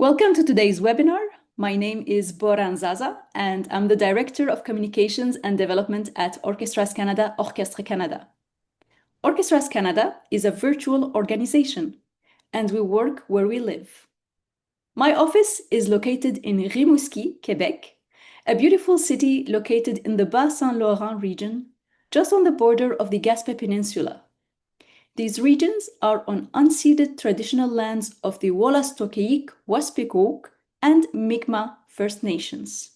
Welcome to today's webinar. My name is Boran Zaza, and I'm the Director of Communications and Development at Orchestras Canada, Orchestra Canada. Orchestras Canada is a virtual organization, and we work where we live. My office is located in Rimouski, Quebec, a beautiful city located in the Bas-Saint-Laurent region, just on the border of the Gaspé Peninsula. These regions are on unceded traditional lands of the Wolastoqiyik, Waspikuk, and Mi'kmaq First Nations.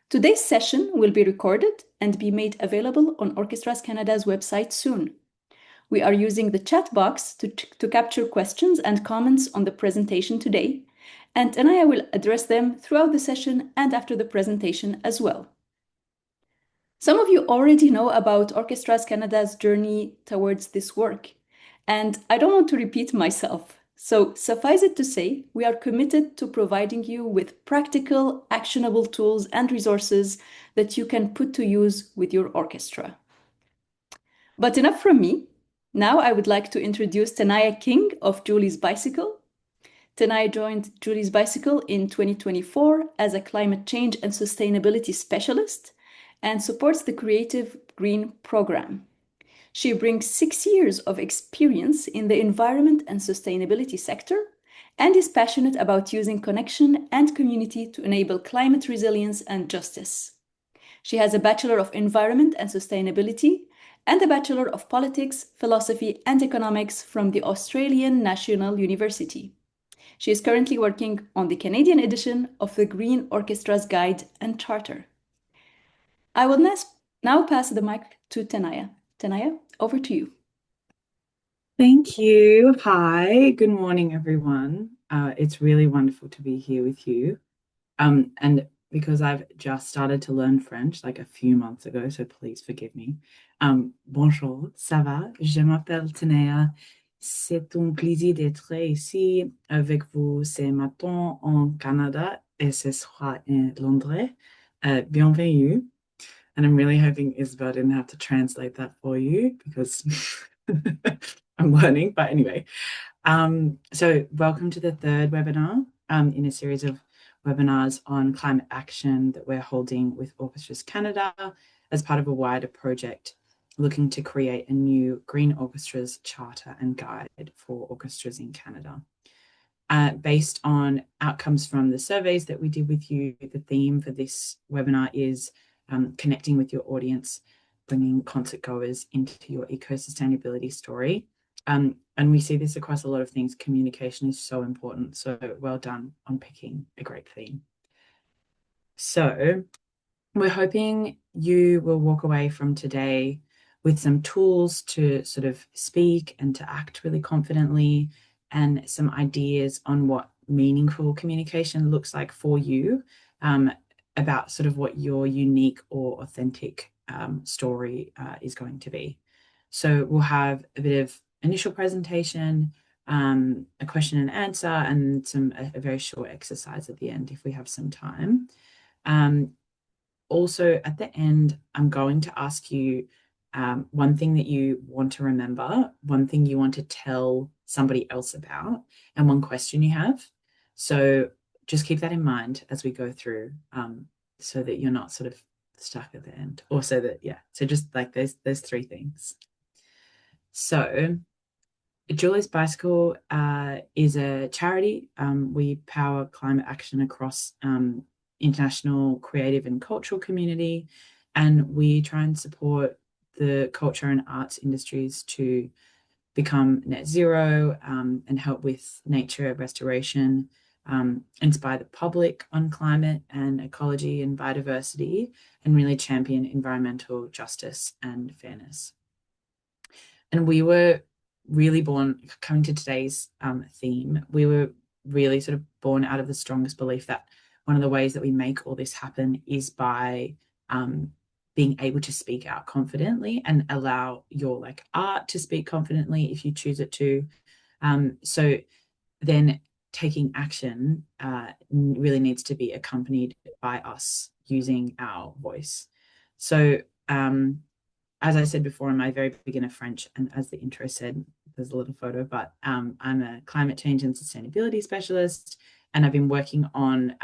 Today's session will be recorded and be made available on Orchestras Canada's website soon. We are using the chat box to capture questions and comments on the presentation today, and Anaya will address them throughout the session and after the presentation as well. Some of you already know about Orchestras Canada's journey towards this work, and I don't want to repeat myself. So suffice it to say, we are committed to providing you with practical, actionable tools and resources that you can put to use with your orchestra. But enough from me. Now I would like to introduce Tanaya King of Julie's Bicycle. Tanaya joined Julie's Bicycle in 2024 as a climate change and sustainability specialist and supports the Creative Green program. She brings 6 years of experience in the environment and sustainability sector and is passionate about using connection and community to enable climate resilience and justice. She has a Bachelor of Environment and Sustainability and a Bachelor of Politics, Philosophy and Economics from the Australian National University. She is currently working on the Canadian edition of the Green Orchestra's Guide and Charter. I will now pass the mic to Tanaya. Tanaya, over to you. Thank you. Hi, good morning, everyone. It's really wonderful to be here with you. And because I've just started to learn French like a few months ago, so please forgive me. Bonjour, ça va? Je m'appelle Tanaya. C'est un plaisir d'être ici avec vous ce matin en Canada et ce soir en Londres. Bienvenue. And I'm really hoping Isabel didn't have to translate that for you because I'm learning. But anyway, so welcome to the third webinar in a series of webinars on climate action that we're holding with Orchestras Canada as part of a wider project looking to create a new Green Orchestras Charter and Guide for orchestras in Canada. Based on outcomes from the surveys that we did with you, the theme for this webinar is connecting with your audience, bringing concert goers into your eco-sustainability story. And we see this across a lot of things. Communication is so important. So well done on picking a great theme. So we're hoping you will walk away from today with some tools to sort of speak and to act really confidently and some ideas on what meaningful communication looks like for you, about sort of what your unique or authentic story is going to be. So we'll have a bit of initial presentation, a question and answer, and a very short exercise at the end if we have some time. Also at the end, I'm going to ask you one thing that you want to remember, one thing you want to tell somebody else about, and one question you have. So just keep that in mind as we go through, so that you're not sort of stuck at the end, or so that, yeah, so just like there's three things. So Julie's Bicycle is a charity. We power climate action across international creative and cultural community, and we try and support the culture and arts industries to become net zero and help with nature restoration, inspire the public on climate and ecology and biodiversity, and really champion environmental justice and fairness. And we were really born, coming to today's theme, we were really sort of born out of the strongest belief that one of the ways that we make all this happen is by being able to speak out confidently and allow your like art to speak confidently if you choose it to. So then taking action really needs to be accompanied by us using our voice. So as I said before, I'm a very beginner French, and as the intro said, there's a little photo, but I'm a climate change and sustainability specialist, and I've been working on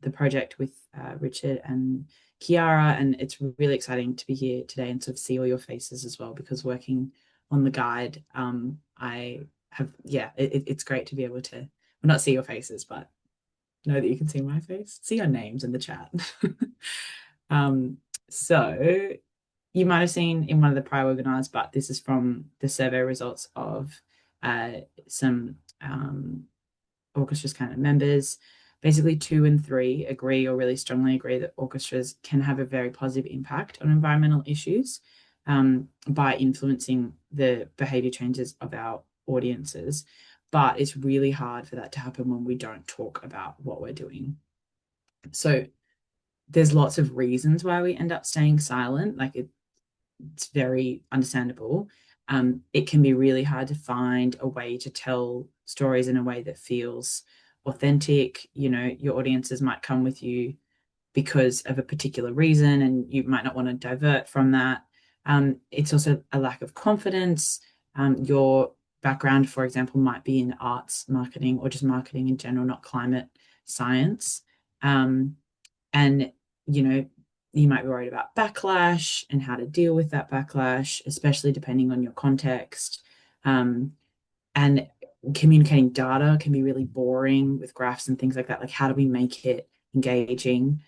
the project with Richard and Kiara, and it's really exciting to be here today and sort of see all your faces as well, because working on the guide, I have, yeah, it's great to be able to, well, not see your faces, but know that you can see my face, see your names in the chat. um, so you might have seen in one of the prior webinars, but this is from the survey results of some Orchestras Canada members. Basically, 2 and 3 agree or really strongly agree that orchestras can have a very positive impact on environmental issues by influencing the behaviour changes of our audiences. But it's really hard for that to happen when we don't talk about what we're doing. So there's lots of reasons why we end up staying silent. Like it's very understandable. It can be really hard to find a way to tell stories in a way that feels authentic. You know, your audiences might come with you because of a particular reason, and you might not want to divert from that. It's also a lack of confidence. Your background, for example, might be in arts marketing or just marketing in general, not climate science. And, you know, you might be worried about backlash and how to deal with that backlash, especially depending on your context. And communicating data can be really boring with graphs and things like that. Like, how do we make it engaging?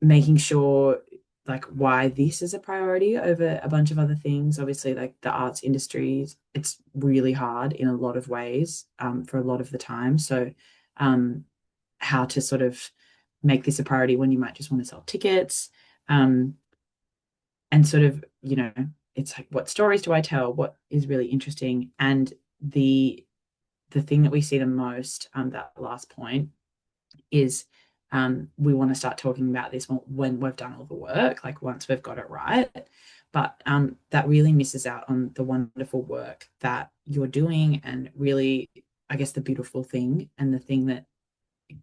Making sure like why this is a priority over a bunch of other things. Obviously, like the arts industry, it's really hard in a lot of ways for a lot of the time. So how to sort of make this a priority when you might just want to sell tickets, and sort of, you know, it's like, what stories do I tell, what is really interesting? And the thing that we see the most, that last point, is we want to start talking about this when we've done all the work, like once we've got it right. But that really misses out on the wonderful work that you're doing. And really, I guess the beautiful thing and the thing that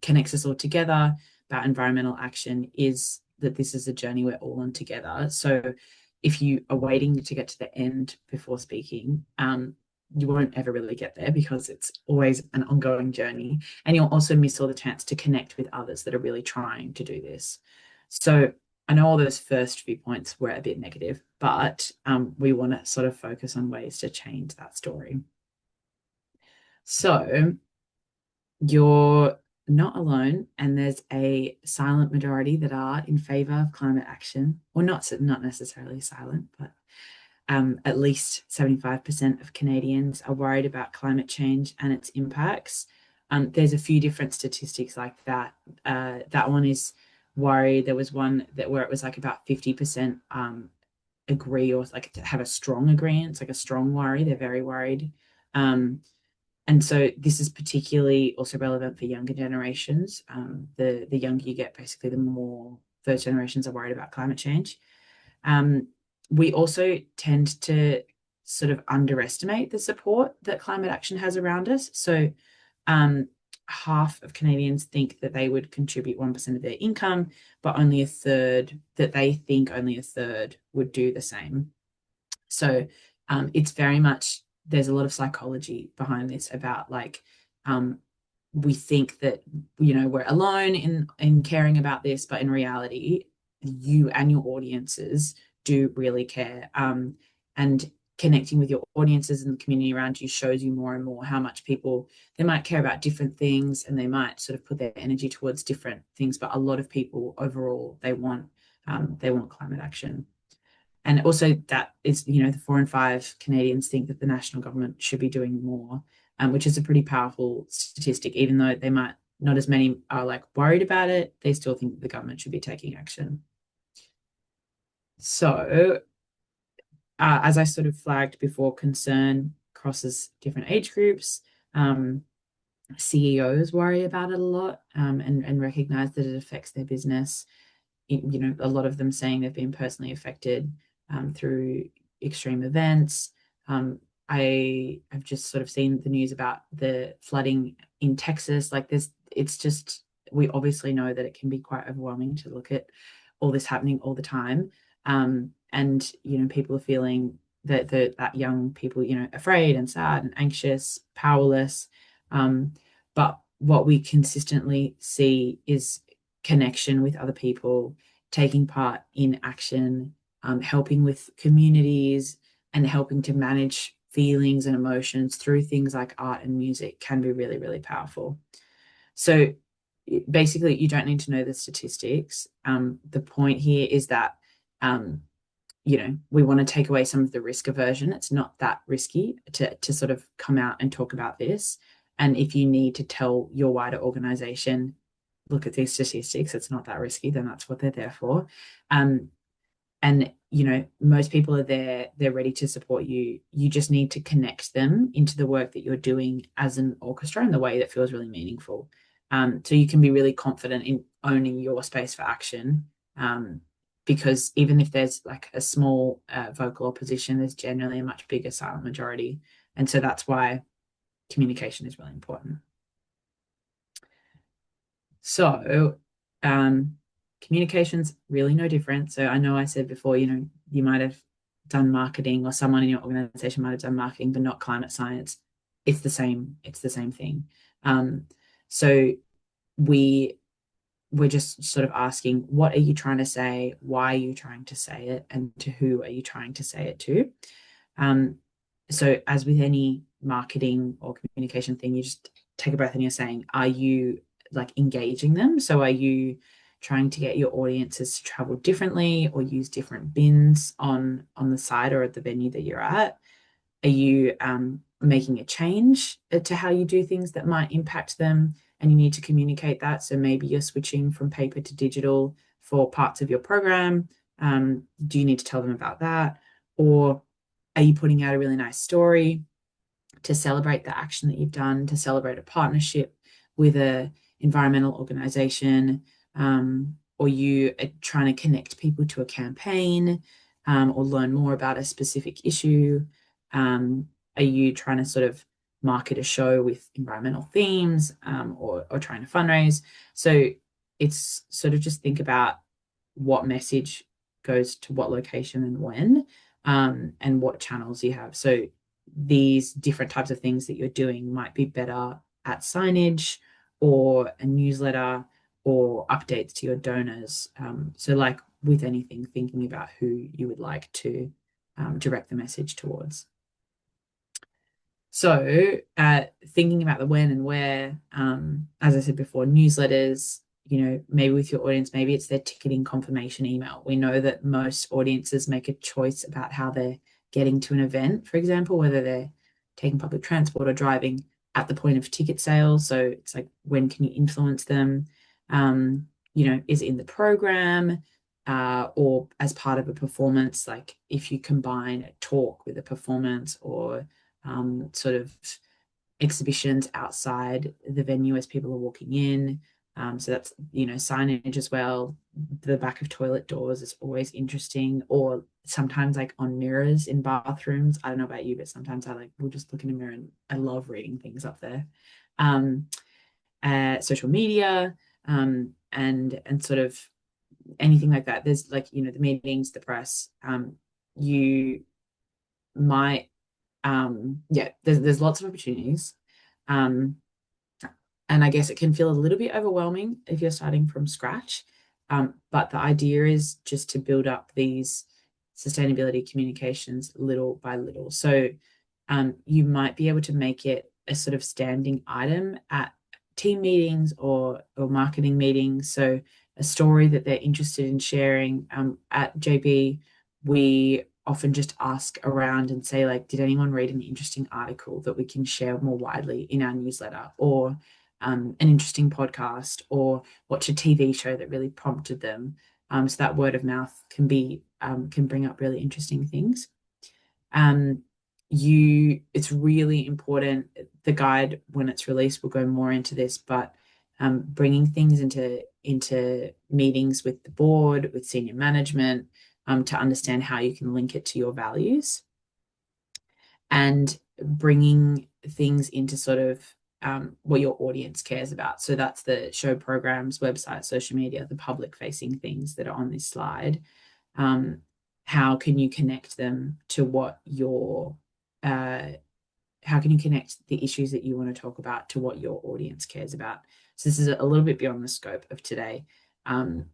connects us all together about environmental action is that this is a journey we're all on together. So if you are waiting to get to the end before speaking, you won't ever really get there, because it's always an ongoing journey. And you'll also miss all the chance to connect with others that are really trying to do this. So I know all those first few points were a bit negative, but we want to sort of focus on ways to change that story. So you're not alone, and there's a silent majority that are in favor of climate action, or not necessarily silent, but at least 75% of Canadians are worried about climate change and its impacts. There's a few different statistics like that. That one is worried. There was one that where it was like about 50% agree, or like to have a strong agreement. It's like a strong worry. They're very worried. And so this is particularly also relevant for younger generations. The younger you get, basically, the more those generations are worried about climate change. We also tend to sort of underestimate the support that climate action has around us. So half of Canadians think that they would contribute 1% of their income, but only a third would do the same. So it's very much, there's a lot of psychology behind this about like, we think that, you know, we're alone in caring about this, but in reality, you and your audiences do really care. And connecting with your audiences and the community around you shows you more and more how much people, they might care about different things, and they might sort of put their energy towards different things. But a lot of people overall, they want climate action. And also that is, you know, the 4 in 5 Canadians think that the national government should be doing more, which is a pretty powerful statistic. Even though they might not as many are like worried about it, they still think the government should be taking action. So as I sort of flagged before, concern crosses different age groups. CEOs worry about it a lot, and recognize that it affects their business. You know, a lot of them saying they've been personally affected through extreme events. I have just sort of seen the news about the flooding in Texas. Like it's just, we obviously know that it can be quite overwhelming to look at all this happening all the time. And people are feeling that young people, afraid and sad and anxious, powerless. But what we consistently see is connection with other people, taking part in action, helping with communities, and helping to manage feelings and emotions through things like art and music can be really, really powerful. So basically, you don't need to know the statistics. The point here is that we want to take away some of the risk aversion. It's not that risky to sort of come out and talk about this. And if you need to tell your wider organization, look at these statistics, it's not that risky, then that's what they're there for. And most people are there, they're ready to support you. You just need to connect them into the work that you're doing as an orchestra in the way that feels really meaningful. So you can be really confident in owning your space for action. Because even if there's like a small vocal opposition, there's generally a much bigger silent majority. And so that's why communication is really important. So communication's really no different. So I know I said before, you might have done marketing, or someone in your organization might have done marketing, but not climate science. It's the same. It's the same thing. So we're just sort of asking, what are you trying to say? Why are you trying to say it? And to who are you trying to say it to? So as with any marketing or communication thing, you just take a breath and you're saying, are you like engaging them? So are you trying to get your audiences to travel differently or use different bins on the site or at the venue that you're at? Are you making a change to how you do things that might impact them, and you need to communicate that? So maybe you're switching from paper to digital for parts of your program. Do you need to tell them about that? Or are you putting out a really nice story to celebrate the action that you've done, to celebrate a partnership with a environmental organization, or you are trying to connect people to a campaign, or learn more about a specific issue? Are you trying to sort of market a show with environmental themes, or trying to fundraise? So it's sort of just think about what message goes to what location and when, and what channels you have. So these different types of things that you're doing might be better at signage or a newsletter or updates to your donors. So like with anything, thinking about who you would like to direct the message towards. So thinking about the when and where, as I said before, newsletters, maybe with your audience, maybe it's their ticketing confirmation email. We know that most audiences make a choice about how they're getting to an event, for example, whether they're taking public transport or driving at the point of ticket sale. So it's like, when can you influence them? Is it in the program, or as part of a performance? Like if you combine a talk with a performance, or sort of exhibitions outside the venue as people are walking in. So that's, signage as well. The back of toilet doors is always interesting, or sometimes like on mirrors in bathrooms. I don't know about you, but sometimes will just look in a mirror and I love reading things up there. Social media, and sort of anything like that. There's like, the meetings, the press. You might there's lots of opportunities. Um, and I guess it can feel a little bit overwhelming if you're starting from scratch. But the idea is just to build up these sustainability communications little by little. So you might be able to make it a sort of standing item at team meetings or marketing meetings. So a story that they're interested in sharing. At JB, we often just ask around and say, like, did anyone read an interesting article that we can share more widely in our newsletter, or an interesting podcast, or watch a TV show that really prompted them. So that word of mouth can bring up really interesting things. It's really important. The guide, when it's released, will go more into this, but bringing things into meetings with the board, with senior management, to understand how you can link it to your values, and bringing things into sort of what your audience cares about. So that's the show programs, website, social media, the public facing things that are on this slide. how can you connect them to what your how can you connect the issues that you want to talk about to what your audience cares about? So this is a little bit beyond the scope of today. And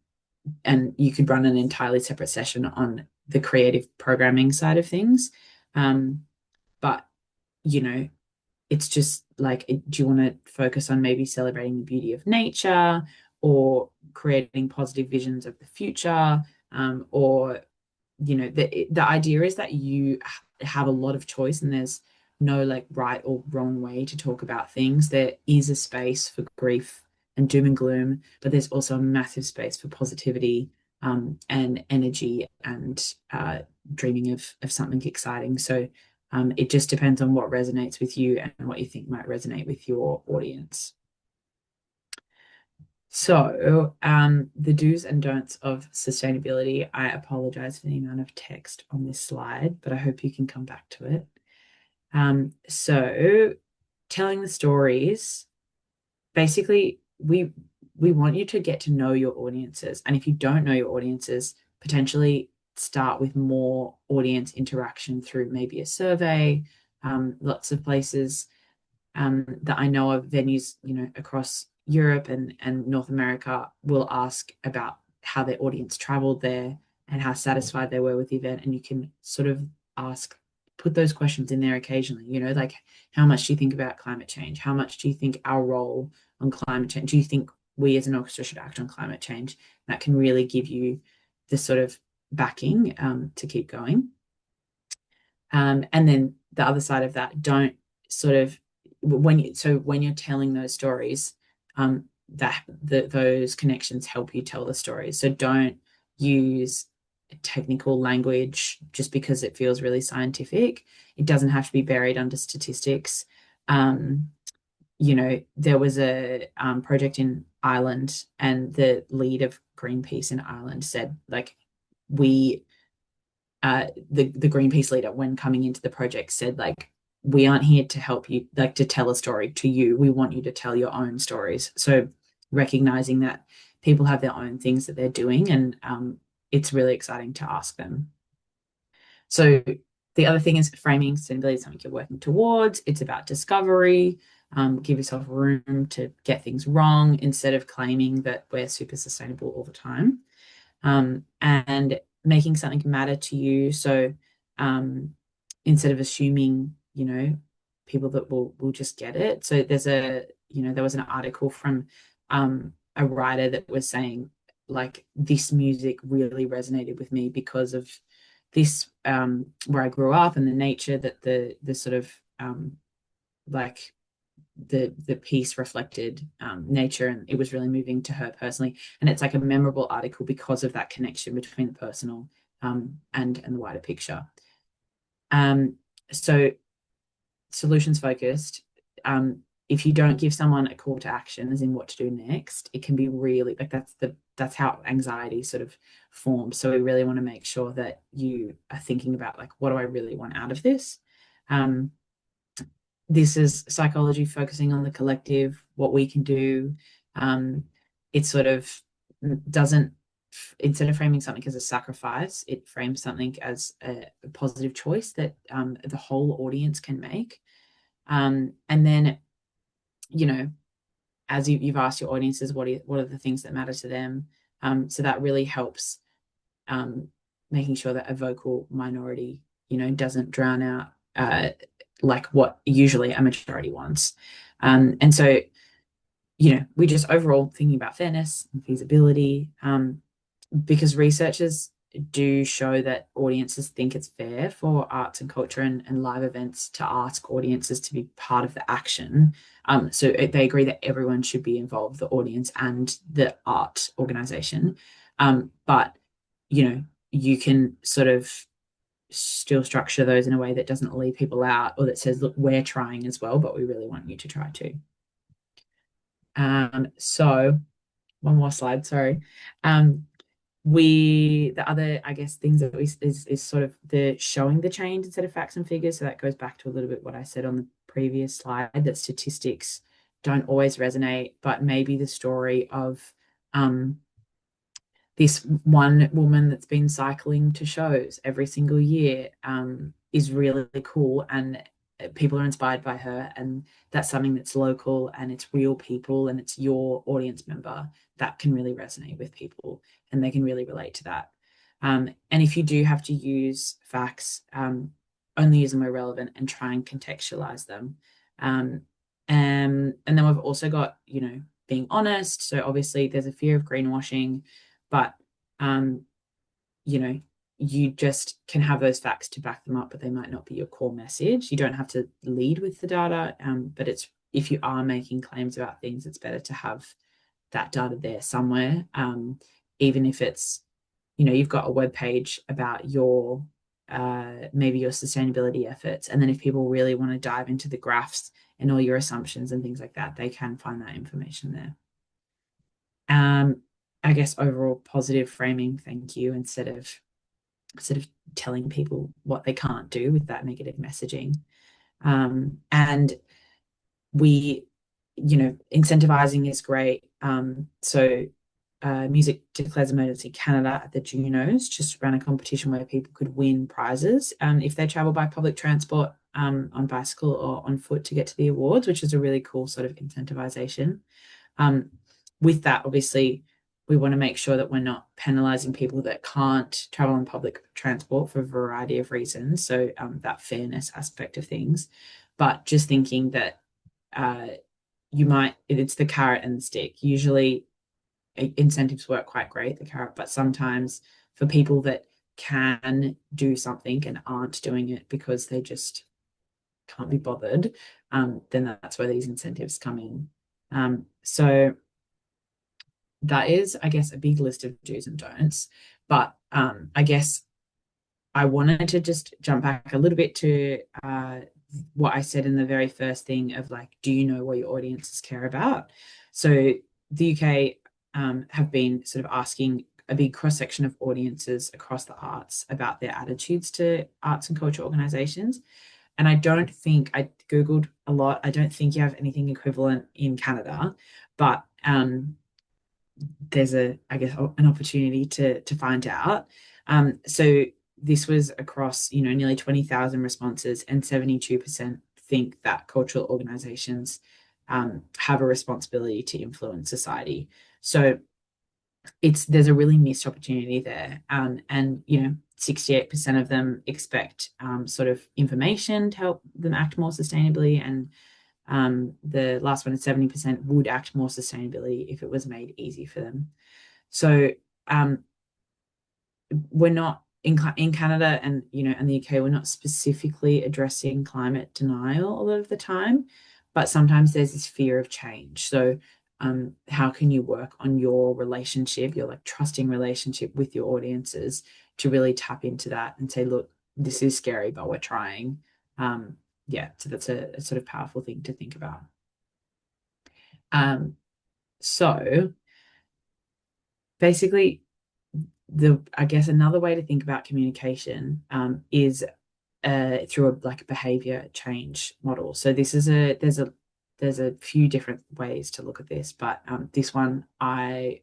you could run an entirely separate session on the creative programming side of things. But, you know, it's just like, do you want to focus on maybe celebrating the beauty of nature or creating positive visions of the future? Or, the idea is that you have a lot of choice and there's no like right or wrong way to talk about things. There is a space for grief and doom and gloom, but there's also a massive space for positivity, and energy and dreaming of something exciting. So it just depends on what resonates with you and what you think might resonate with your audience. So, the do's and don'ts of sustainability. I apologize for the amount of text on this slide, but I hope you can come back to it. So telling the stories, basically, we want you to get to know your audiences. And if you don't know your audiences, potentially start with more audience interaction through maybe a survey. Lots of places that I know of, venues, across Europe and North America, will ask about how their audience traveled there and how satisfied they were with the event. And you can sort of put those questions in there occasionally, like, how much do you think about climate change? How much do you think our role on climate change? Do you think we as an orchestra should act on climate change? That can really give you this sort of backing to keep going. And then the other side of that, don't sort of when you're telling those stories, those connections help you tell the stories. So don't use technical language just because it feels really scientific. It doesn't have to be buried under statistics. There was a project in Ireland, and the lead of Greenpeace in Ireland said, like, the Greenpeace leader, when coming into the project, said, like, we aren't here to help you, like, to tell a story to you. We want you to tell your own stories. So recognizing that people have their own things that they're doing, and it's really exciting to ask them. So the other thing is, framing sustainability is something you're working towards. It's about discovery. Give yourself room to get things wrong instead of claiming that we're super sustainable all the time. And making something matter to you. So instead of assuming, people that will just get it. So there was an article from a writer that was saying, like, this music really resonated with me because of this, where I grew up, and the nature that the sort of like the piece reflected nature, and it was really moving to her personally. And it's like a memorable article because of that connection between the personal and the wider picture. So solutions focused. If you don't give someone a call to action, as in what to do next, it can be really, like, that's how anxiety sort of forms. So we really want to make sure that you are thinking about, like, what do I really want out of this? This is psychology focusing on the collective, what we can do. It sort of doesn't, instead of framing something as a sacrifice, it frames something as a positive choice that the whole audience can make. And then, as you've asked your audiences, what are the things that matter to them? So that really helps making sure that a vocal minority, doesn't drown out like what usually a majority wants. And so, we just overall thinking about fairness and feasibility, because researchers do show that audiences think it's fair for arts and culture and live events to ask audiences to be part of the action. So they agree that everyone should be involved, the audience and the art organization. But, you can sort of still structure those in a way that doesn't leave people out, or that says, look, we're trying as well, but we really want you to try too. So one more slide, sorry. The other, I guess, things that is sort of the showing the change instead of facts and figures. So that goes back to a little bit what I said on the previous slide, that statistics don't always resonate, but maybe the story of this one woman that's been cycling to shows every single year is really cool, and people are inspired by her, and that's something that's local and it's real people and it's your audience member, that can really resonate with people and they can really relate to that. And if you do have to use facts, only use them where relevant and try and contextualize them. And then we've also got, being honest. So obviously there's a fear of greenwashing, but um, you know, you just can have those facts to back them up, but they might not be your core message. You don't have to lead with the data, but it's if you are making claims about things, it's better to have that data there somewhere. Even if it's, you've got a web page about your maybe your sustainability efforts, and then if people really want to dive into the graphs and all your assumptions and things like that, they can find that information there. I guess overall positive framing, thank you, instead of telling people what they can't do with that negative messaging. And we, incentivizing is great. So Music Declares Emergency Canada at the Junos just ran a competition where people could win prizes if they travel by public transport, on bicycle or on foot to get to the awards, which is a really cool sort of incentivization. With that, obviously, we want to make sure that we're not penalizing people that can't travel on public transport for a variety of reasons. So that fairness aspect of things, but just thinking that it's the carrot and the stick. Usually incentives work quite great, the carrot, but sometimes for people that can do something and aren't doing it because they just can't be bothered, then that's where these incentives come in. So that is, I guess, a big list of do's and don'ts. But I guess I wanted to just jump back a little bit to what I said in the very first thing of like, do you know what your audiences care about? So the UK have been sort of asking a big cross section of audiences across the arts about their attitudes to arts and culture organisations. And I don't think, I Googled a lot, I don't think you have anything equivalent in Canada, but there's I guess an opportunity to find out. So this was across, nearly 20,000 responses, and 72% think that cultural organizations have a responsibility to influence society. So there's a really missed opportunity there. And 68% of them expect sort of information to help them act more sustainably, and the last one is 70% would act more sustainably if it was made easy for them. So we're not in Canada and and the UK, we're not specifically addressing climate denial a lot of the time, but sometimes there's this fear of change. So how can you work on your relationship, your like trusting relationship with your audiences, to really tap into that and say, look, this is scary, but we're trying. So that's a sort of powerful thing to think about. So basically, I guess another way to think about communication is through a behavior change model. So there's a few different ways to look at this, but this one I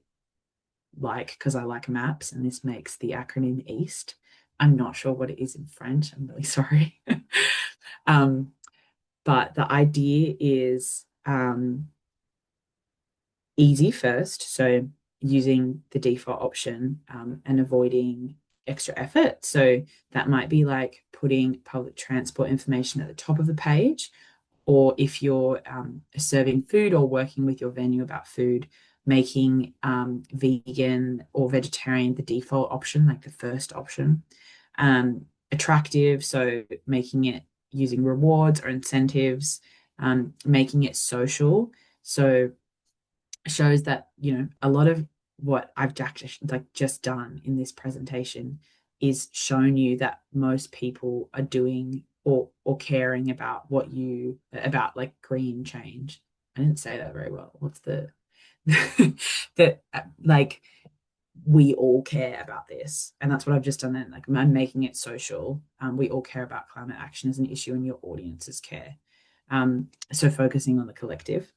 like because I like maps, and this makes the acronym EAST. I'm not sure what it is in French. I'm really sorry. But the idea is easy first. So using the default option and avoiding extra effort. So that might be like putting public transport information at the top of the page, or if you're serving food or working with your venue about food, making vegan or vegetarian the default option, like the first option. Attractive, so making it using rewards or incentives, making it social. So shows that a lot of what I've just done in this presentation is shown you that most people are doing or caring about about like green change. I didn't say that very well. What's the that like we all care about this, and that's what I've just done then. Like, I'm making it social. We all care about climate action as an issue, and your audiences care. So focusing on the collective,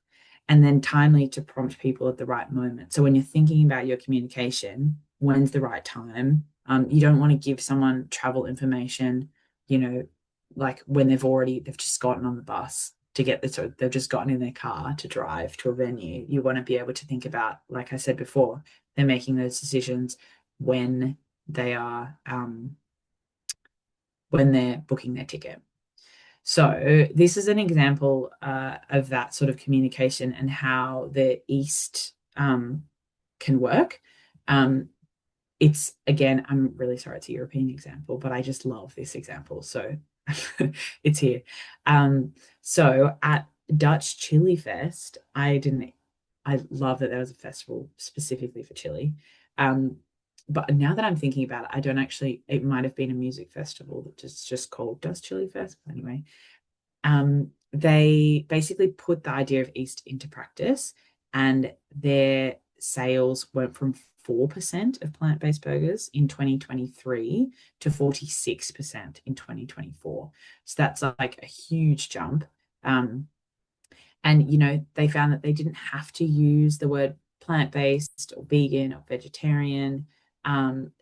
and then timely to prompt people at the right moment. So when you're thinking about your communication, when's the right time. You don't want to give someone travel information, you know, like when they've just gotten on the bus to get this, or they've just gotten in their car to drive to a venue. You want to be able to think about, like I said before, they're making those decisions when they are when they're booking their ticket. So this is an example of that sort of communication and how the East can work. Um, it's again, I'm really sorry it's a European example, but I just love this example. So it's here. So at Dutch Chili Fest, I love that there was a festival specifically for chili. But now that I'm thinking about it, I don't actually, it might have been a music festival that just called Dutch Chili Fest. Anyway, they basically put the idea of East into practice, and their sales went from 4% of plant-based burgers in 2023 to 46% in 2024. So that's like a huge jump. And, they found that they didn't have to use the word plant-based or vegan or vegetarian.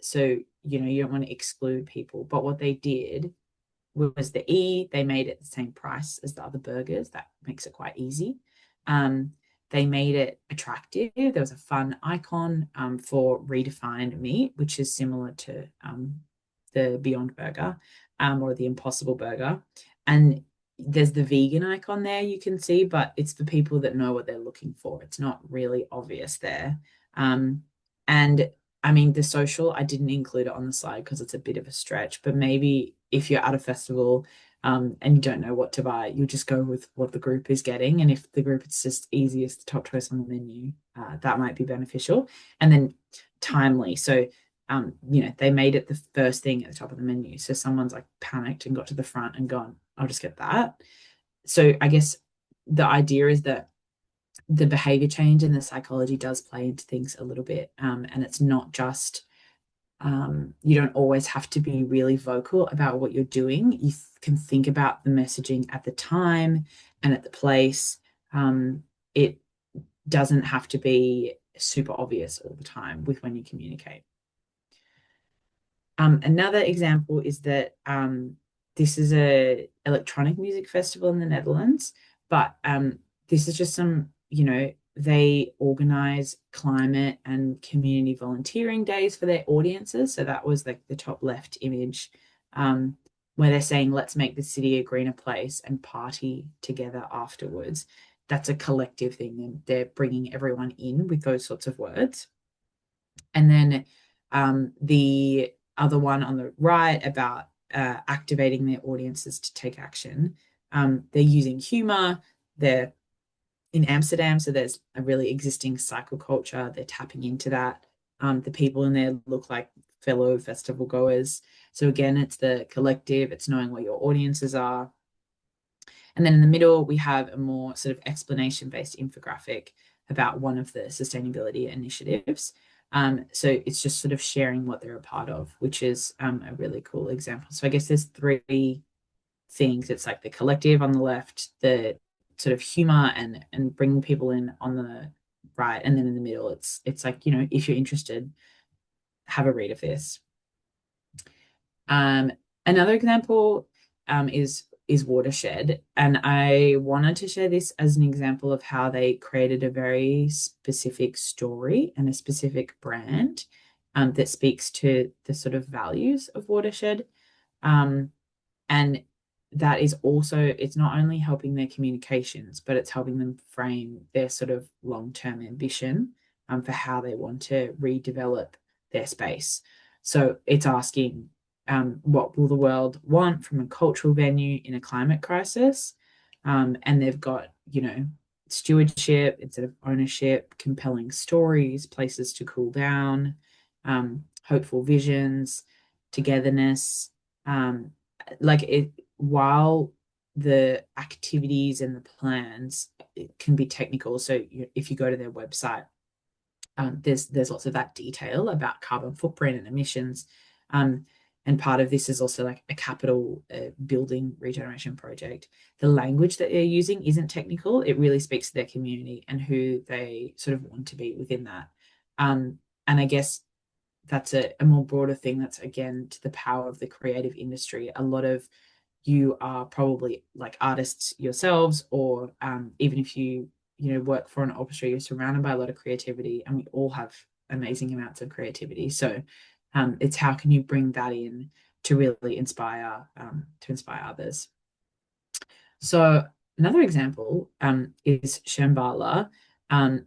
So, you don't want to exclude people. But what they did was the E, they made it the same price as the other burgers. That makes it quite easy. They made it attractive. There was a fun icon for redefined meat, which is similar to the Beyond Burger or the Impossible Burger. And there's the vegan icon there you can see, but it's for people that know what they're looking for. It's not really obvious there. And I mean, the social, I didn't include it on the slide because it's a bit of a stretch, but maybe if you're at a festival and you don't know what to buy, you'll just go with what the group is getting. And if the group is just easiest, the top choice on the menu, that might be beneficial. And then timely. So, they made it the first thing at the top of the menu. So someone's like panicked and got to the front and gone, I'll just get that. So I guess the idea is that the behavior change and the psychology does play into things a little bit. And it's not just, you don't always have to be really vocal about what you're doing. You can think about the messaging at the time and at the place. It doesn't have to be super obvious all the time with when you communicate. Another example is that this is a electronic music festival in the Netherlands, but this is just some, they organize climate and community volunteering days for their audiences. So that was like the top left image, where they're saying, let's make the city a greener place and party together afterwards. That's a collective thing, and they're bringing everyone in with those sorts of words. And then the other one on the right about activating their audiences to take action. They're using humor. They're in Amsterdam, so there's a really existing cycle culture. They're tapping into that. The people in there look like fellow festival goers. So again, it's the collective, it's knowing what your audiences are. And then in the middle, we have a more sort of explanation-based infographic about one of the sustainability initiatives. So it's just sort of sharing what they're a part of, which is a really cool example. So I guess there's three things. It's like the collective on the left, the sort of humor and bringing people in on the right, and then in the middle, it's like, if you're interested, have a read of this. Another example is Watershed, and I wanted to share this as an example of how they created a very specific story and a specific brand that speaks to the sort of values of Watershed. And that is also, it's not only helping their communications, but it's helping them frame their sort of long-term ambition for how they want to redevelop their space. So it's asking, what will the world want from a cultural venue in a climate crisis? And they've got, stewardship instead of ownership, compelling stories, places to cool down, hopeful visions, togetherness. Like it, while the activities and the plans can be technical. So if you go to their website, there's lots of that detail about carbon footprint and emissions. And part of this is also like a capital building regeneration project. The language that they're using isn't technical. It really speaks to their community and who they sort of want to be within that. And I guess that's a more broader thing. That's again to the power of the creative industry. A lot of you are probably like artists yourselves, or even if you work for an orchestra, you're surrounded by a lot of creativity, and we all have amazing amounts of creativity. So it's how can you bring that in to really inspire others. So another example is Shambhala.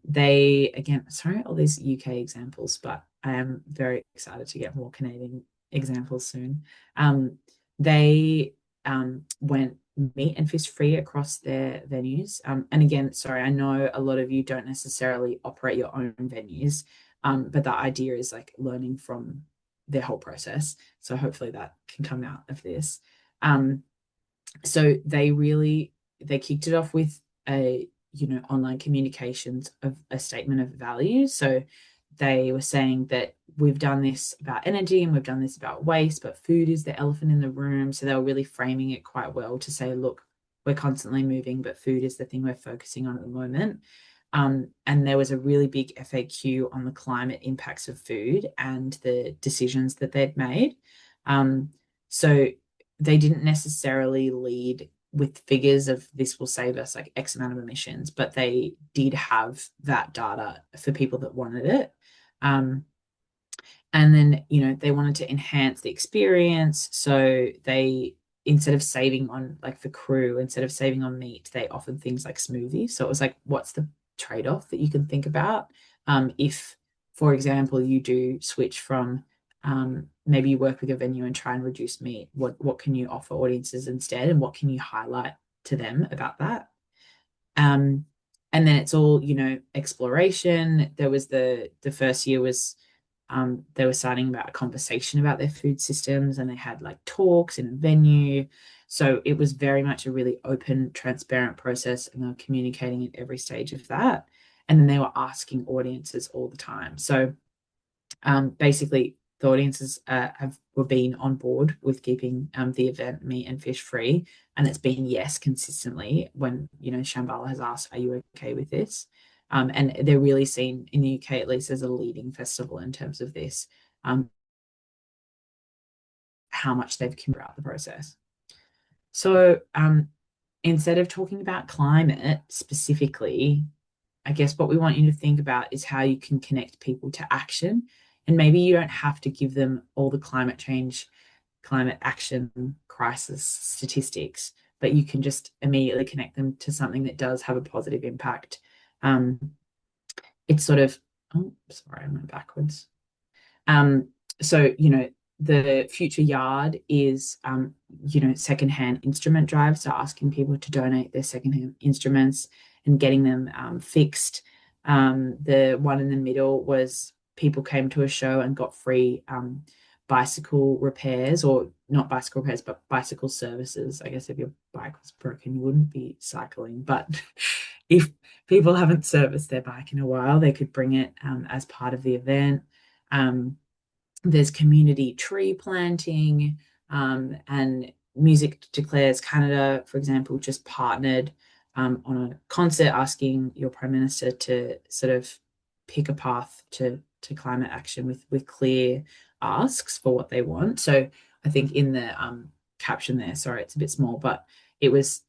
They again, sorry, all these UK examples, but I am very excited to get more Canadian examples soon. They went meat and fish free across their venues. And again, sorry, I know a lot of you don't necessarily operate your own venues, but the idea is like learning from their whole process. So hopefully that can come out of this. So they kicked it off with a online communications of a statement of values. So they were saying that we've done this about energy and we've done this about waste, but food is the elephant in the room. So they were really framing it quite well to say, look, we're constantly moving, but food is the thing we're focusing on at the moment. And there was a really big FAQ on the climate impacts of food and the decisions that they'd made. So they didn't necessarily lead with figures of this will save us like X amount of emissions, but they did have that data for people that wanted it. And then, they wanted to enhance the experience. So they, instead of saving on like for crew, instead of saving on meat, they offered things like smoothies. So it was like, what's the trade-off that you can think about? If, for example, you do switch from maybe you work with your venue and try and reduce meat, what can you offer audiences instead? And what can you highlight to them about that? Um, and then it's all, exploration. There was the first year was they were starting about a conversation about their food systems, and they had like talks in a venue. So it was very much a really open, transparent process, and they were communicating at every stage of that. And then they were asking audiences all the time. So basically, the audiences were being on board with keeping the event meat and fish free, and it's been yes consistently when Shambhala has asked, "Are you okay with this?" And they're really seen in the UK at least as a leading festival in terms of this, how much they've come throughout the process. So instead of talking about climate specifically, I guess what we want you to think about is how you can connect people to action. And maybe you don't have to give them all the climate change, climate action crisis statistics, but you can just immediately connect them to something that does have a positive impact. It's sort of, oh, sorry, I went backwards. Um, so, the future yard is, secondhand instrument drives. So asking people to donate their secondhand instruments and getting them fixed. The one in the middle was people came to a show and got free bicycle repairs, or not bicycle repairs, but bicycle services. I guess if your bike was broken, you wouldn't be cycling. But if people haven't serviced their bike in a while, they could bring it as part of the event. There's community tree planting, and Music Declares Canada, for example, just partnered on a concert asking your Prime Minister to sort of pick a path to climate action with clear asks for what they want. So I think in the caption there, sorry, it's a bit small, but it was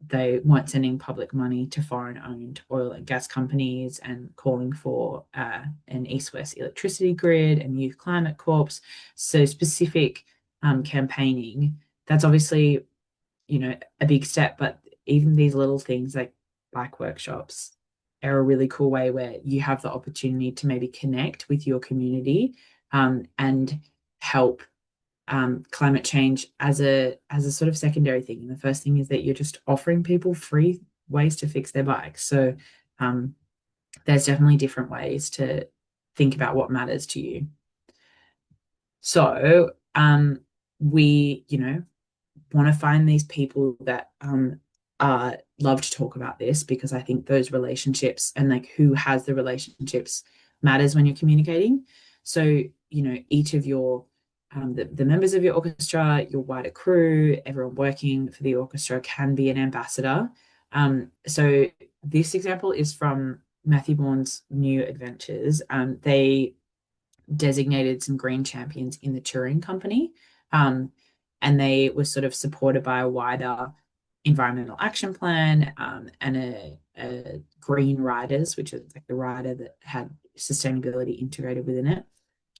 they weren't sending public money to foreign-owned oil and gas companies and calling for an east-west electricity grid and youth climate corps. So specific campaigning. That's obviously, a big step, but even these little things like bike workshops are a really cool way where you have the opportunity to maybe connect with your community and help climate change as a sort of secondary thing. And the first thing is that you're just offering people free ways to fix their bikes. So there's definitely different ways to think about what matters to you. So we, want to find these people that love to talk about this, because I think those relationships and like who has the relationships matters when you're communicating. So, each of your the members of your orchestra, your wider crew, everyone working for the orchestra can be an ambassador. So this example is from Matthew Bourne's New Adventures. They designated some green champions in the touring company. Um, and they were sort of supported by a wider environmental action plan, and a green riders, which is like the rider that had sustainability integrated within it.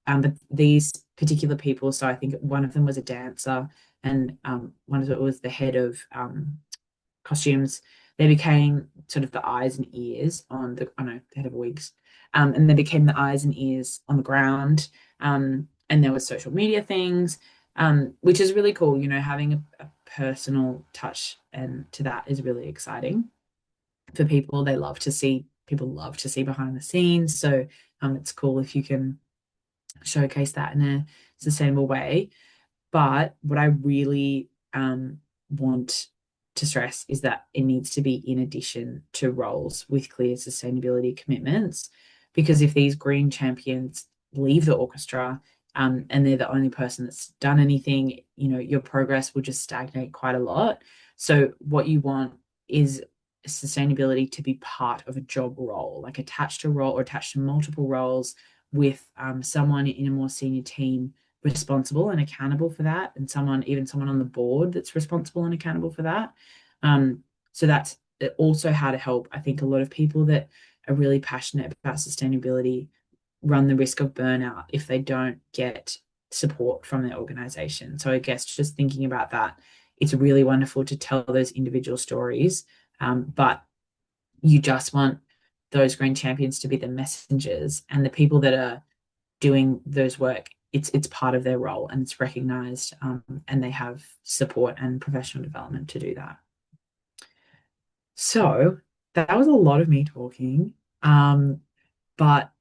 But these particular people, so I think one of them was a dancer, and one of it was the head of costumes. They became sort of the eyes and ears on the, I know, the head of wigs, and they became the eyes and ears on the ground. And there was social media things, which is really cool. You know, having a personal touch and to that is really exciting for people. They love to see People love to see behind the scenes. So it's cool if you can showcase that in a sustainable way. But what I really want to stress is that it needs to be in addition to roles with clear sustainability commitments. Because if these green champions leave the orchestra, and they're the only person that's done anything, you know, your progress will just stagnate quite a lot. So what you want is sustainability to be part of a job role, like attached to a role or attached to multiple roles with someone in a more senior team responsible and accountable for that, and even someone on the board that's responsible and accountable for that. So that's also how to help. I think a lot of people that are really passionate about sustainability run the risk of burnout if they don't get support from their organization. So I guess just thinking about that, it's really wonderful to tell those individual stories, but you just want those green champions to be the messengers, and the people that are doing those work, it's part of their role and it's recognized, and they have support and professional development to do that. So that was a lot of me talking, but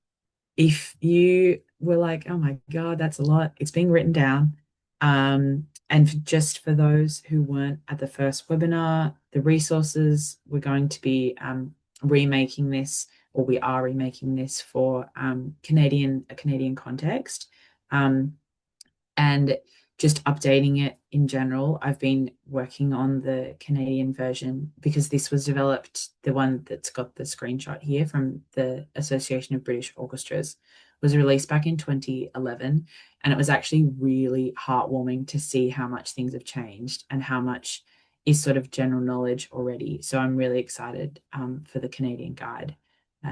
if you were like, oh my God, that's a lot, it's being written down. And just for those who weren't at the first webinar, the resources, we're going to be remaking this, or we are remaking this for a Canadian context. And just updating it in general. I've been working on the Canadian version because this was developed, the one that's got the screenshot here from the Association of British Orchestras, was released back in 2011. And it was actually really heartwarming to see how much things have changed and how much is sort of general knowledge already. So I'm really excited for the Canadian guide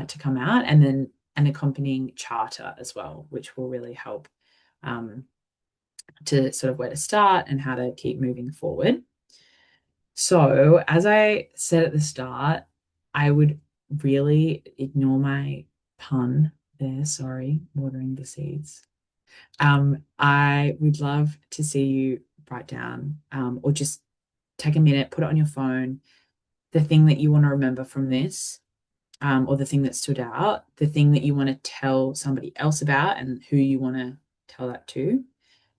to come out, and then an accompanying charter as well, which will really help to sort of where to start and how to keep moving forward. So, as I said at the start, I would really ignore my pun there. Sorry, watering the seeds. I would love to see you write down, or just take a minute, put it on your phone, the thing that you want to remember from this, or the thing that stood out, the thing that you want to tell somebody else about, and who you want to tell that to,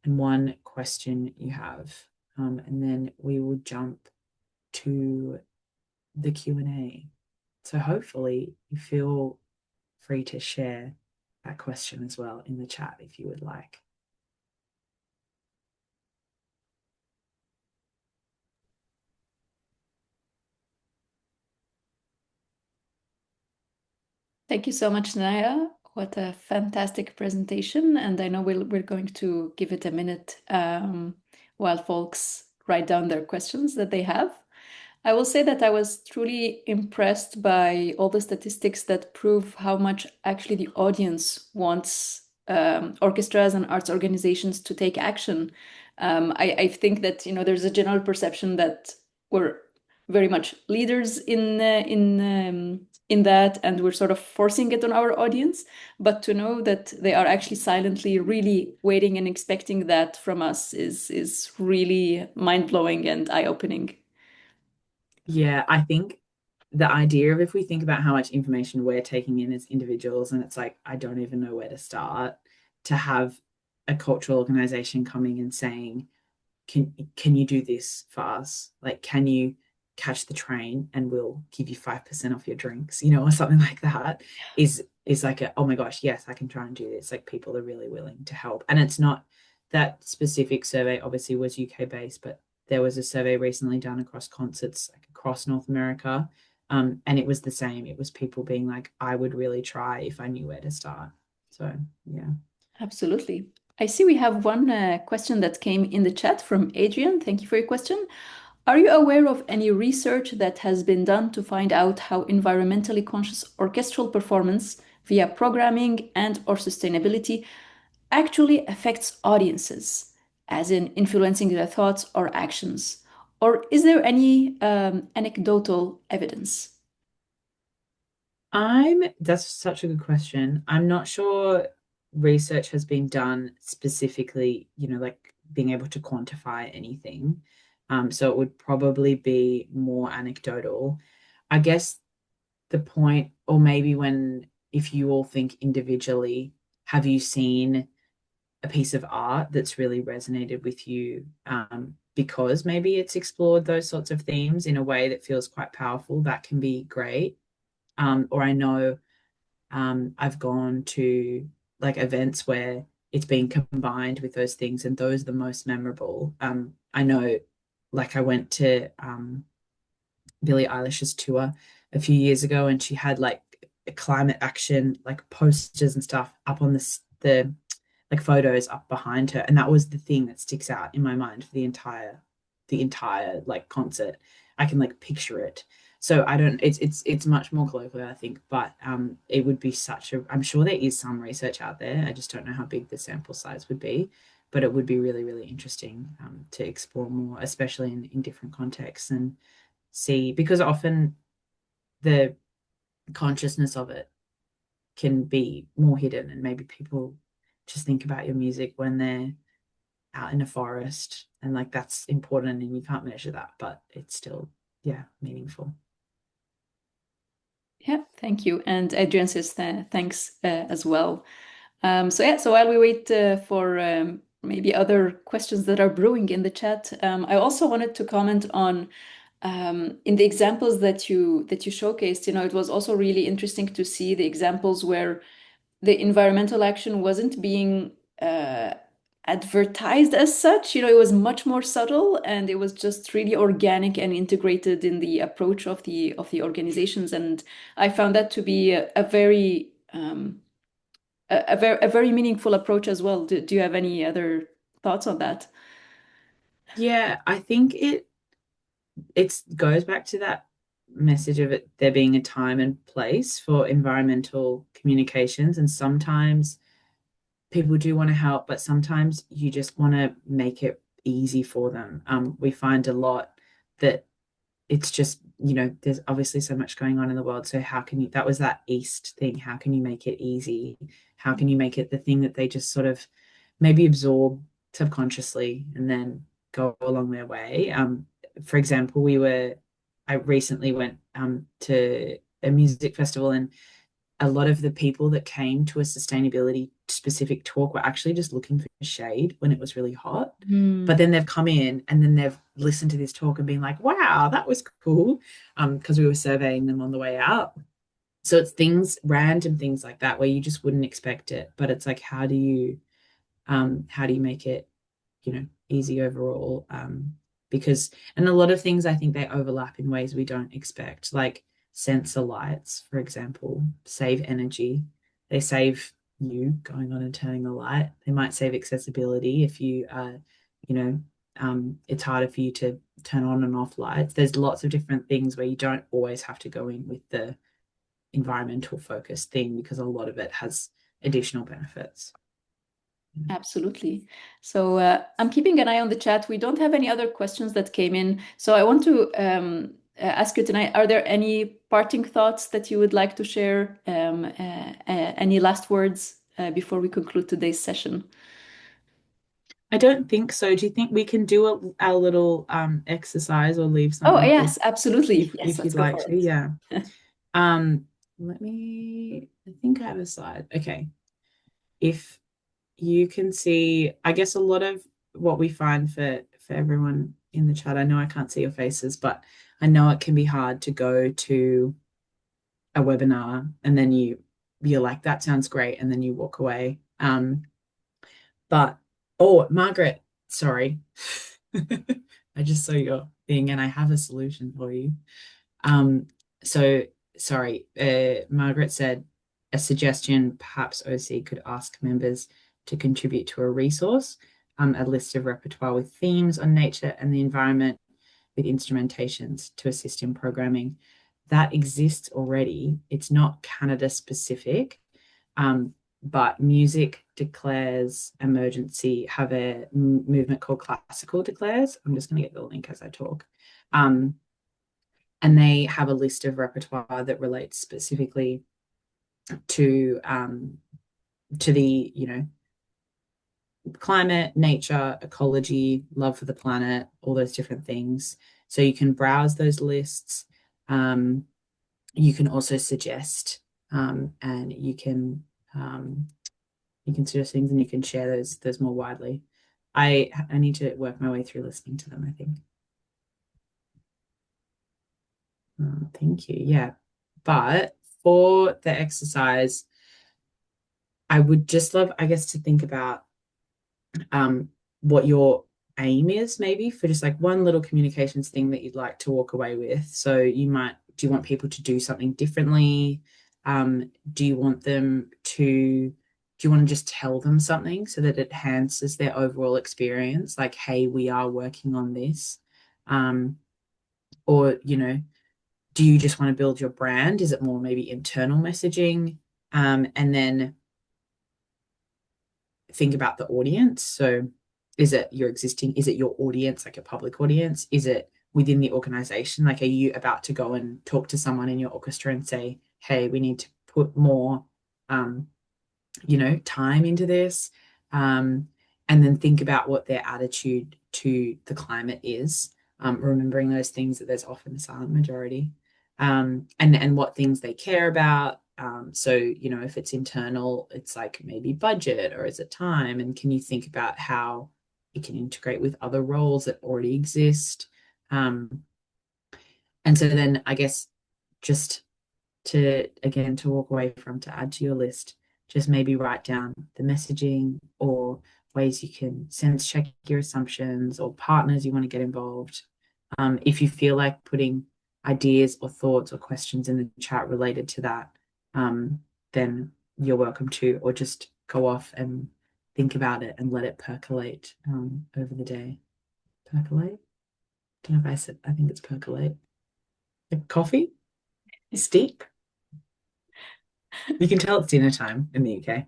and one question you have. And then we will jump to the Q&A. So hopefully you feel free to share that question as well in the chat if you would like. Thank you so much, Naya. What a fantastic presentation. And I know we're going to give it a minute while folks write down their questions that they have. I will say that I was truly impressed by all the statistics that prove how much actually the audience wants orchestras and arts organizations to take action. I think that there's a general perception that we're very much leaders in that, and we're sort of forcing it on our audience. But to know that they are actually silently really waiting and expecting that from us is really mind blowing and eye opening. Yeah, I think the idea of, if we think about how much information we're taking in as individuals, and it's like, I don't even know where to start, to have a cultural organization coming and saying, can you do this for us? Like, can you catch the train and we'll give you 5% off your drinks, or something like that, is like oh my gosh, yes, I can try and do this. Like, people are really willing to help. And it's not, that specific survey obviously was UK based, but there was a survey recently done across concerts, like across North America. And it was the same. It was people being like, I would really try if I knew where to start. So yeah. Absolutely. I see we have one question that came in the chat from Adrian. Thank you for your question. Are you aware of any research that has been done to find out how environmentally conscious orchestral performance via programming and/or sustainability actually affects audiences, as in influencing their thoughts or actions? Or is there any anecdotal evidence? That's such a good question. I'm not sure research has been done specifically, like being able to quantify anything. So it would probably be more anecdotal. I guess the point, or maybe if you all think individually, have you seen a piece of art that's really resonated with you? Because maybe it's explored those sorts of themes in a way that feels quite powerful, that can be great. Or I know I've gone to like events where it's been combined with those things, and those are the most memorable. I know, like I went to Billie Eilish's tour a few years ago, and she had like climate action like posters and stuff up on the like photos up behind her, and that was the thing that sticks out in my mind for the entire like concert. I can like picture it. So I don't. It's much more global, I think, but it would be such a. I'm sure there is some research out there. I just don't know how big the sample size would be, but it would be really really interesting to explore more, especially in different contexts and see, because often the consciousness of it can be more hidden, and maybe people just think about your music when they're out in a forest, and like that's important and you can't measure that, but it's still, yeah, meaningful. Yeah, thank you. And Adrian says thanks as well. So yeah, so while we wait for maybe other questions that are brewing in the chat, I also wanted to comment on in the examples that you showcased. It was also really interesting to see the examples where the environmental action wasn't being advertised as such. It was much more subtle, and it was just really organic and integrated in the approach of the organizations. And I found that to be a very a very meaningful approach as well. Do you have any other thoughts on that? Yeah, I think it goes back to that message of it there being a time and place for environmental communications, and sometimes people do want to help, but sometimes you just want to make it easy for them. We find a lot that it's just, there's obviously so much going on in the world. So how can you, that was that East thing. How can you make it easy? How can you make it the thing that they just sort of maybe absorb subconsciously and then go along their way? For example, I recently went to a music festival, and a lot of the people that came to a sustainability specific talk were actually just looking for shade when it was really hot. But Hmm. then they've come in and then they've listened to this talk and been like, wow, that was cool. Because we were surveying them on the way out. So it's random things like that where you just wouldn't expect it. But it's like, how do you make it, easy overall? Because, and a lot of things I think they overlap in ways we don't expect, like sensor lights, for example, save energy. They save you going on and turning the light. They might save accessibility if you know, it's harder for you to turn on and off lights. There's lots of different things where you don't always have to go in with the environmental focus thing, because a lot of it has additional benefits. Absolutely. So I'm keeping an eye on the chat. We don't have any other questions that came in. So I want to ask you tonight, are there any parting thoughts that you would like to share? Any last words before we conclude today's session? I don't think so. Do you think we can do our little exercise or leave Oh, something for yes, absolutely. Yes, if let's you'd go like for to? Yeah. I think I have a slide. Okay. If you can see, I guess a lot of what we find for everyone in the chat, I know I can't see your faces, but I know it can be hard to go to a webinar and then you're like, that sounds great, and then you walk away. But oh, Margaret, sorry. I just saw your thing and I have a solution for you. Um, so sorry, Margaret said a suggestion, perhaps OC could ask members to contribute to a resource, a list of repertoire with themes on nature and the environment, with instrumentations to assist in programming. That exists already. It's not Canada specific, but Music Declares Emergency have a movement called Classical Declares. I'm just going to get the link as I talk. And they have a list of repertoire that relates specifically to the climate, nature, ecology, love for the planet, all those different things. So you can browse those lists. You can also suggest, and you can suggest things, and you can share those more widely. I need to work my way through listening to them, I think. Thank you. Yeah. But for the exercise, I would just love, I guess, to think about what your aim is, maybe for just like one little communications thing that you'd like to walk away with. So do you want people to do something differently? Do you want them to, do you want to just tell them something so that it enhances their overall experience? Like, hey, we are working on this. Or, do you just want to build your brand? Is it more maybe internal messaging? And then think about the audience. So is it your audience, like a public audience? Is it within the organization? Like, are you about to go and talk to someone in your orchestra and say, hey, we need to put more, time into this? And then think about what their attitude to the climate is, remembering those things that there's often a silent majority, and what things they care about. So, if it's internal, it's like maybe budget, or is it time? And can you think about how it can integrate with other roles that already exist? And so then I guess just to walk away from, to add to your list, just maybe write down the messaging or ways you can sense check your assumptions or partners you want to get involved. If you feel like putting ideas or thoughts or questions in the chat related to that, then you're welcome to, or just go off and think about it and let it percolate over the day. Percolate? Don't know if I said, I think it's percolate. Like coffee? Steep? You can tell it's dinner time in the UK.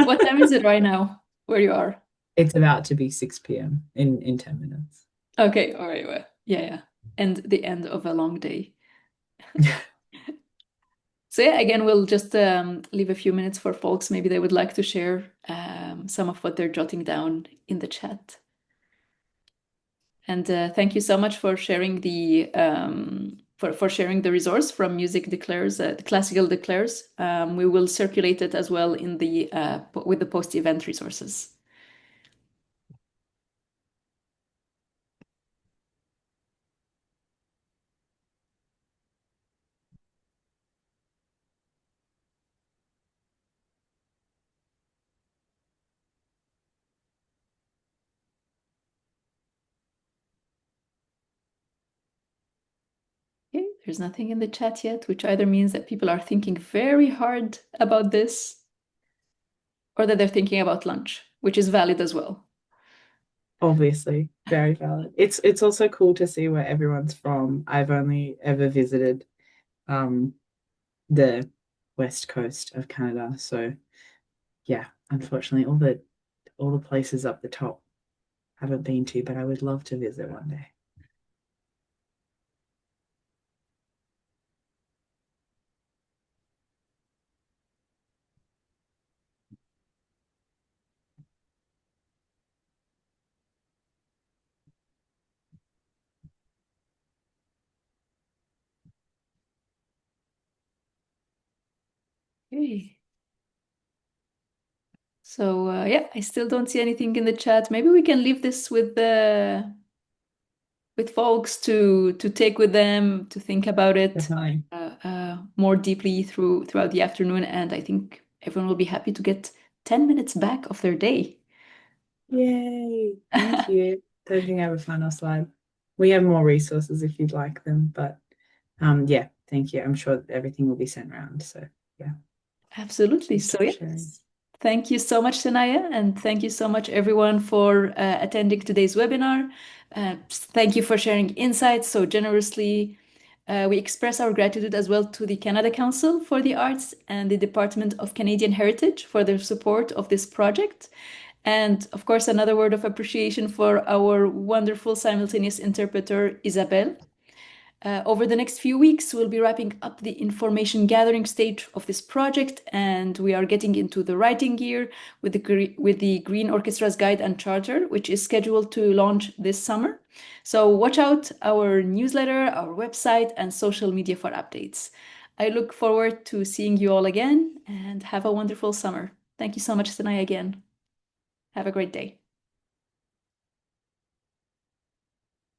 What time is it right now where you are? It's about to be 6 p.m. in 10 minutes. Okay, all right. Well, yeah, yeah. And the end of a long day. So yeah, again, we'll just leave a few minutes for folks. Maybe they would like to share some of what they're jotting down in the chat. And thank you so much for sharing the for sharing the resource from Music Declares, the Classical Declares. We will circulate it as well in the with the post-event resources. Okay, there's nothing in the chat yet, which either means that people are thinking very hard about this, or that they're thinking about lunch, which is valid as well. Obviously, very valid. It's also cool to see where everyone's from. I've only ever visited the west coast of Canada, so yeah, unfortunately, all the places up the top I haven't been to, but I would love to visit one day. Okay. So yeah, I still don't see anything in the chat. Maybe we can leave this with folks to take with them to think about it Definitely. more deeply throughout the afternoon. And I think everyone will be happy to get 10 minutes back of their day. Yay. Thank you. Don't think I have a final slide. We have more resources if you'd like them, but yeah, thank you. I'm sure everything will be sent around. So yeah, Absolutely. thank you So for yeah, sharing. Thank you so much, Sanaya, and thank you so much, everyone, for attending today's webinar. Thank you for sharing insights so generously. We express our gratitude as well to the Canada Council for the Arts and the Department of Canadian Heritage for their support of this project. And of course, another word of appreciation for our wonderful simultaneous interpreter, Isabel. Over the next few weeks, we'll be wrapping up the information gathering stage of this project, and we are getting into the writing gear with the Green Orchestras Guide and Charter, which is scheduled to launch this summer. So watch out our newsletter, our website, and social media for updates. I look forward to seeing you all again, and have a wonderful summer. Thank you so much, Sanai, again. Have a great day.